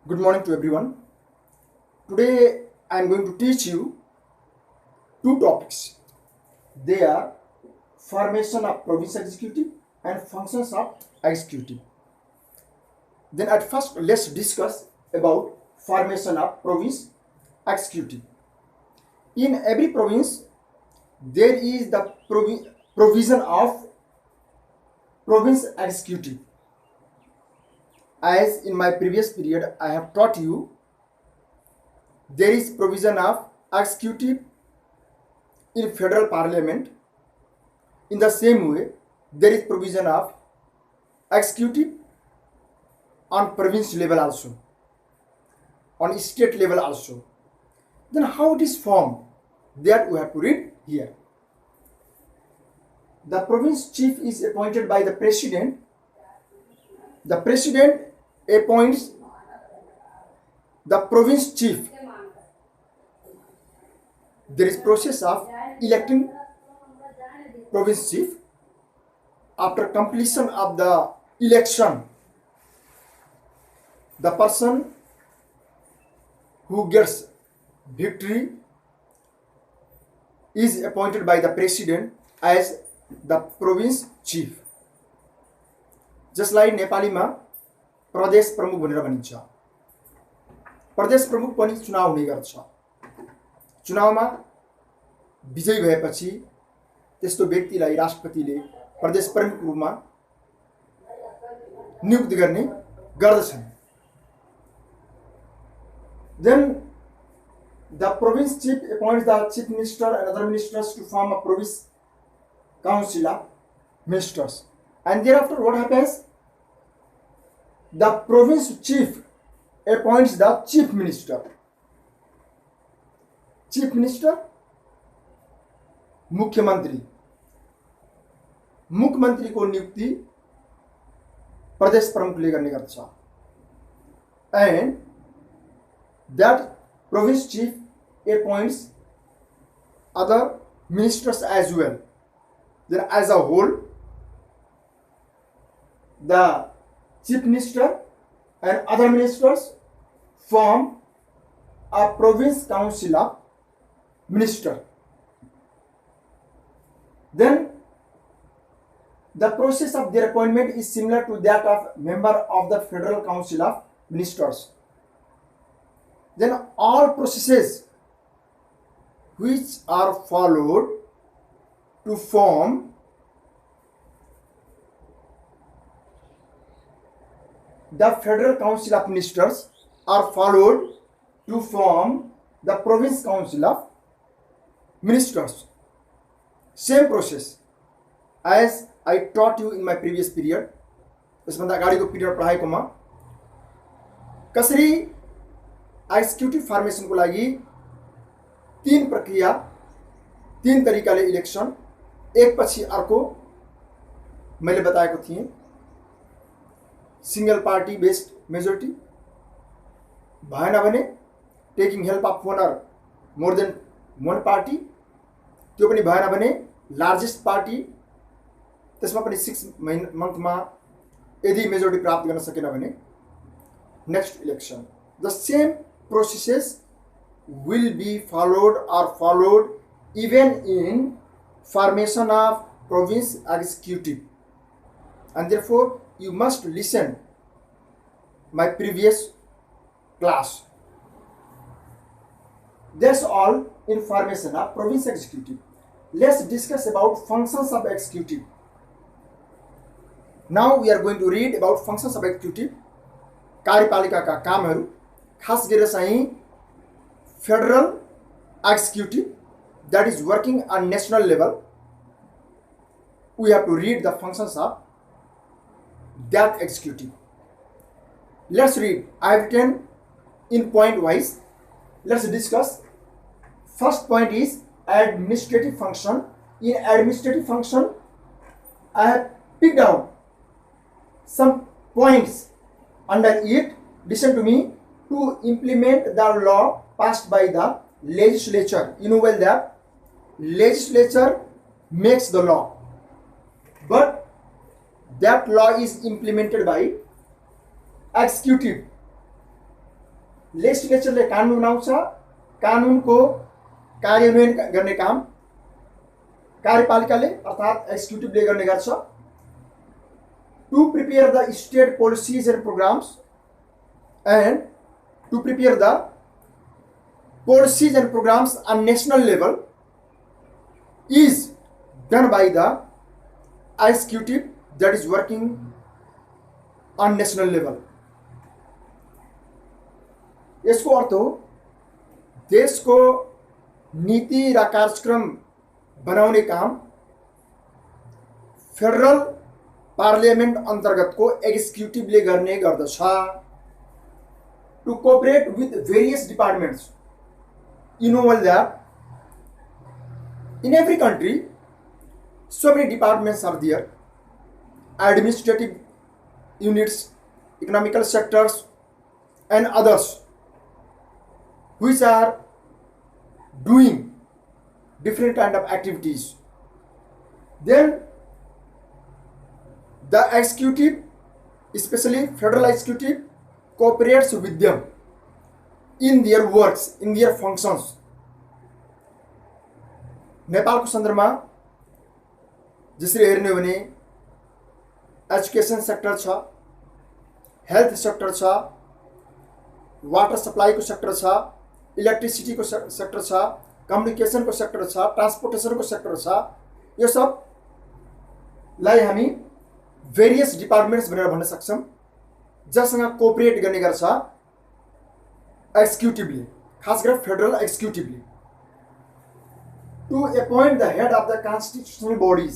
Good morning to everyone. Today I am going to teach you two topics. They are formation of province executive and functions of executive. Then at first let's discuss about formation of province executive. In every province there is the provision of province executive. As in my previous period I have taught you, there is provision of executive in federal parliament. In the same way, there is provision of executive on province level also, on state level also. Then how it is formed? That we have to read here. The province chief is appointed by the president. The president appoints the province chief. There is process of electing province chief. After completion of the election, the person who gets victory is appointed by the president as the province chief. जसलाई नेपालीमा प्रदेश प्रमुख भनेर भनिन्छ। प्रदेश प्रमुख पनि चुनाव हुने गर्छ। चुनावमा विजयी भएपछि त्यस्तो व्यक्तिलाई राष्ट्रपतिले प्रदेश प्रमुख रूपमा नियुक्त गर्ने गर्दछन्। Then the province chief appoints the chief minister and other ministers to form a province council of ministers. And thereafter what happens? The province chief appoints the chief minister. Chief minister, मुख्यमंत्री। मुख्यमंत्री को नियुक्ति प्रदेश प्रमुखले गर्ने गर्छ। And that province chief appoints other ministers as well. Then as a whole, the chief minister and other ministers form a province council of minister. Then the process of their appointment is similar to that of member of the Federal Council of Ministers. Then all processes which are followed to form the Federal Council of Ministers are followed to form the Province Council of Ministers. Same process as I taught you in my previous period. यसभन्दा अगाडिको period पढाएकोमा कसरी executive फर्मेसनको लागि तीन प्रक्रिया, तीन तरिकाले election एक पछि अर्को मैले बताएको थिएँ। सिंगल पार्टी बेस्ड मेजोरिटी भएन भने taking help of one or more than one party, त्यो पनि भएन भने लार्जेस्ट पार्टी, त्यसमा पनि 6 मन्थमा यदि मेजोरिटी प्राप्त गर्न सकेन भने next election. The same processes will be followed or followed even in formation of province executive, and therefore you must listen my previous class. That's all in formation of province executive. Let's discuss about functions of executive. Now we are going to read about functions of executive. कार्यपालिकाका कामहरू, खास गरेर चाहिँ Federal executive that is working on national level. We have to read the functions of that executive. Let's read. I have written in point wise. Let's discuss. First point is administrative function. In administrative function, I have picked out some points under it. Listen to me. To implement the law passed by the legislature. You know well that legislature makes the law, but that law is implemented by executive. लेजिस्लेचरले कानुन बनाउँछ, कानुनको कार्यान्वयन गर्ने काम कार्यपालिकाले अर्थात् एक्जिक्युटिभले गर्ने गर्छ। To prepare the state policies and programmes and to prepare the policies and programs on national level is done by the executive that is working on national level. यसको अर्थ हो देशको नीति र कार्यक्रम बनाउने काम फेडरल पार्लियामेन्ट अन्तर्गतको एक्जिक्युटिभले गर्ने गर्दछ। To cooperate with various departments. You know well that in every country so many departments are there, administrative units, economical sectors and others which are doing different kind of activities. Then the executive, especially federal executive, cooperates with them in their works, in their functions. नेपालको सन्दर्भमा जसरी हेर्ने हो भने education sector छ, health sector छ, water सप्लाईको sector छ, इलेक्ट्रिसिटीको sector छ, कम्युनिकेसनको सेक्टर छ, ट्रान्सपोर्टेसनको सेक्टर छ। यो सबलाई हामी भेरियस डिपार्टमेन्ट्स भनेर भन्न सक्छौं जससँग कोअपरेट गर्ने गर्छ एक्जिक्युटिभले, खास गरेर फेडरल एक्जिक्युटिभले। To appoint the head of the constitutional bodies.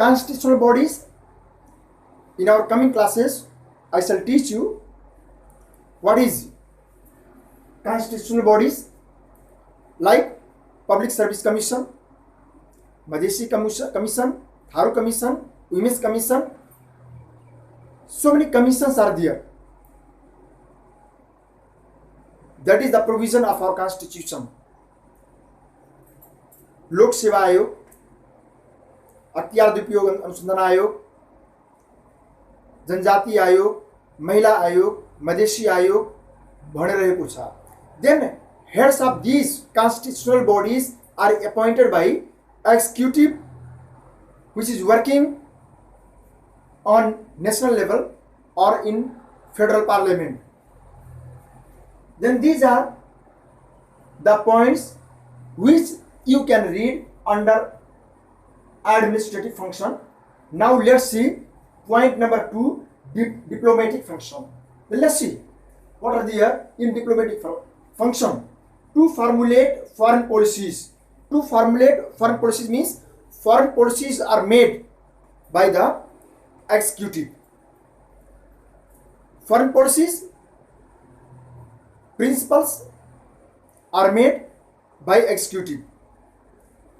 Constitutional bodies, in our coming classes I shall teach you what is constitutional bodies like Public Service Commission, Madhesi Commission, Tharo Commission, Women's Commission. So many commissions are there. That is the provision of our constitution. Lok Seva Ayog, हथियार दुरुपयोग अनुसंधान आयोग, जनजाति आयोग, महिला आयोग, मधेसी आयोग भनिरहेको छ। Then heads of these constitutional bodies are appointed by executive which is working on national level or in federal parliament. Then these are the points which you can read under administrative function. Now let's see point number 2, diplomatic function. Then let's see what are there in diplomatic function. To formulate foreign policies. To formulate foreign policies means foreign policies are made by the executive. Foreign policies principles are made by executive.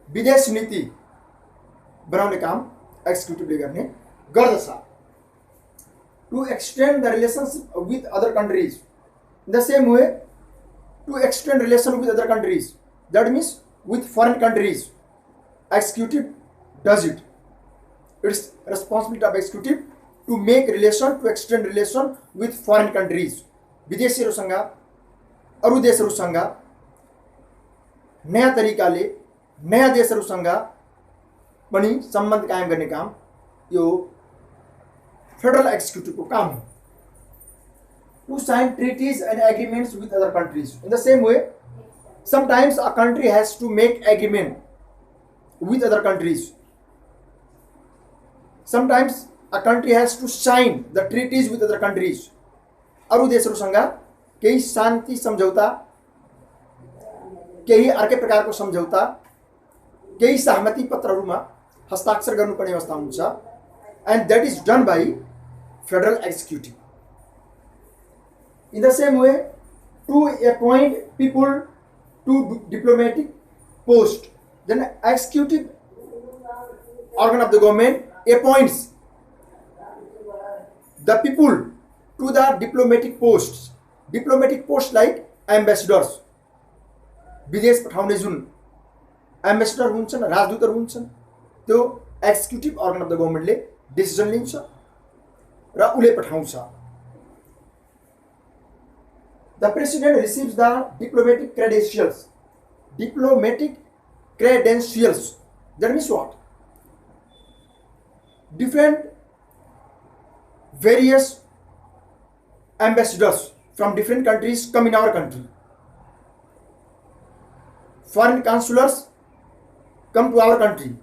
विदेश नीति बनाउने काम एक्जिक्युटिभले गर्ने गर्दछ। To extend the relations with other countries. In the same way, to extend relation with other countries, that means with foreign countries, executive does it. It's responsibility of executive to make relation, to extend relation with foreign countries. विदेशीहरुसँग, अरु देशहरुसँग नयाँ तरिकाले नयाँ देशहरुसँग पनि सम्बन्ध कायम गर्ने काम यो federal एक्जिक्युटिभको काम हो। To sign treaties and agreements with other countries. In the same way, sometimes a country has to make agreement with other countries. Sometimes a country has to sign the treaties with other countries. अरु देशहरुसँग केही शान्ति सम्झौता, केही अर्कै प्रकारको सम्झौता, केही सहमति पत्रहरुमा हस्ताक्षर गर्नुपर्ने अवस्था हुन्छ, and that is done by federal executive. In the same way, to appoint people to diplomatic post, then executive organ of the government appoints the people to the diplomatic posts. Diplomatic posts like ambassadors. विदेश पठाउने जुन ambassador हुन्छन्, राजदूतहरु हुन्छन्, त्यो executive organ of the गभर्नमेन्टले decision लिन्छ र उले पठाउँछ। The president receives the diplomatic credentials. Diplomatic credentials. That means what? Different various ambassadors from different countries come in our country. Foreign consulars come to our country.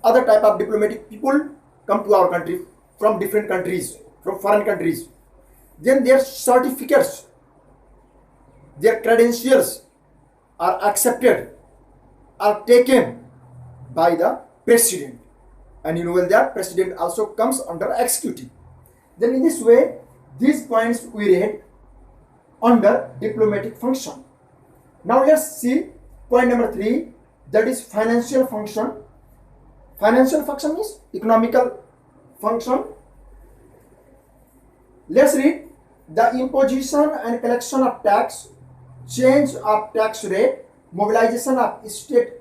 Other type of diplomatic people come to our country from different countries, from foreign countries. Then their certificates, their credentials are accepted, are taken by the president. And you know well that president also comes under executive. Then in this way, these points we read under diplomatic function. Now let's see point number 3, that is financial function. Financial function is economical function. Let's read: the imposition and collection of tax, change of tax rate, mobilization of state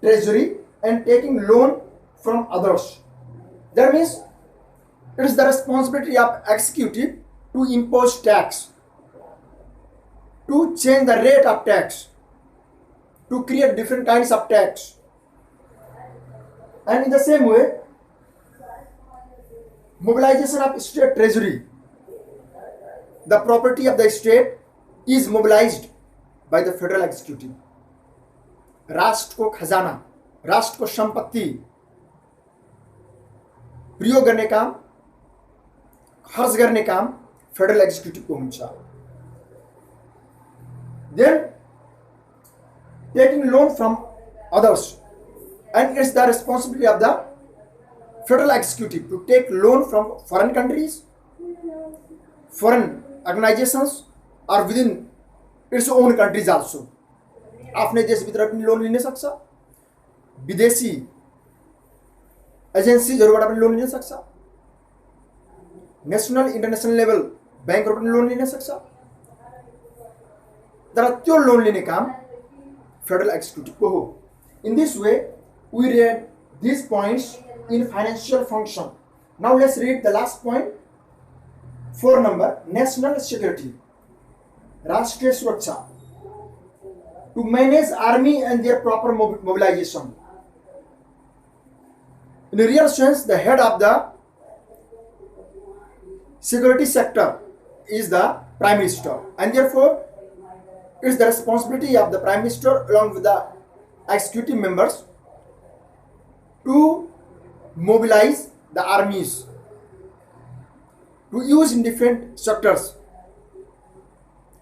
treasury, and taking loan from others. That means it is the responsibility of executive to impose tax, to change the rate of tax, to create different kinds of tax. And in the same way, mobilization of state treasury, the property of the state is mobilized by the federal executive. राष्ट्र को खजाना, राष्ट्र को संपत्ति प्रयोग गर्ने काम, खर्च गर्ने काम फेडरल एक्जिक्युटिभ को हुन्छ. Then taking loan from others, and it's the responsibility of the federal executive to take loan from foreign countries, foreign organizations, or within its own countries also. आफ्नै देशभित्र पनि लोन लिन सक्छ, विदेशी एजेन्सीजहरुबाट पनि लोन लिन सक्छ, national international level बैंकहरु पनि loan लिन सक्छ. तर त्यो लोन लिने काम फेडरल एक्जिक्युटिभ को हो. In this way, we read these points in financial function. Now let's read the last point, 4 number, national security, राष्ट्रिय सुरक्षा. To manage army and their proper mobilization. In a real sense, the head of the security sector is the Prime Minister, and therefore it is the responsibility of the Prime Minister along with the executive members to mobilize the armies, to use in different sectors,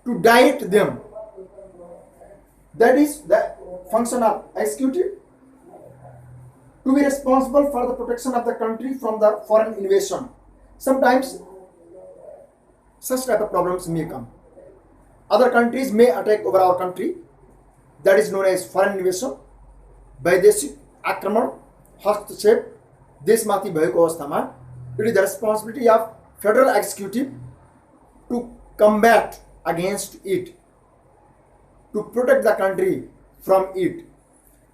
to direct them. That is the function of executive, to be responsible for the protection of the country from the foreign invasion. Sometimes such type of problems may come. Other countries may attack over our country. That is known as foreign invasion. वैदेशिक आक्रमण, हस्तक्षेप देशमाथि भएको अवस्थामा, it is the responsibility of federal executive to combat against it, to protect the country from it.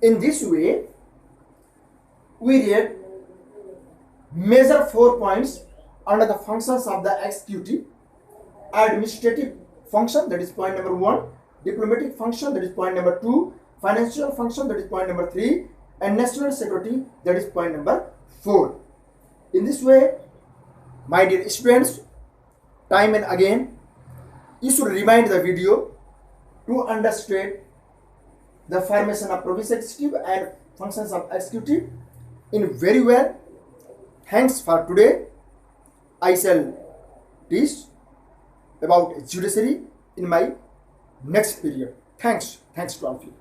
In this way, we read major 4 points under the functions of the executive: administrative function, that is point number 1; diplomatic function, that is point number 2; financial function, that is point number 3; and national security, that is point number 4. In this way, my dear students, time and again, you should rewind the video to understand the formation of provincial executive and functions of executive in very well. Thanks for today. I shall teach about judiciary in my next period. Thanks to all of you.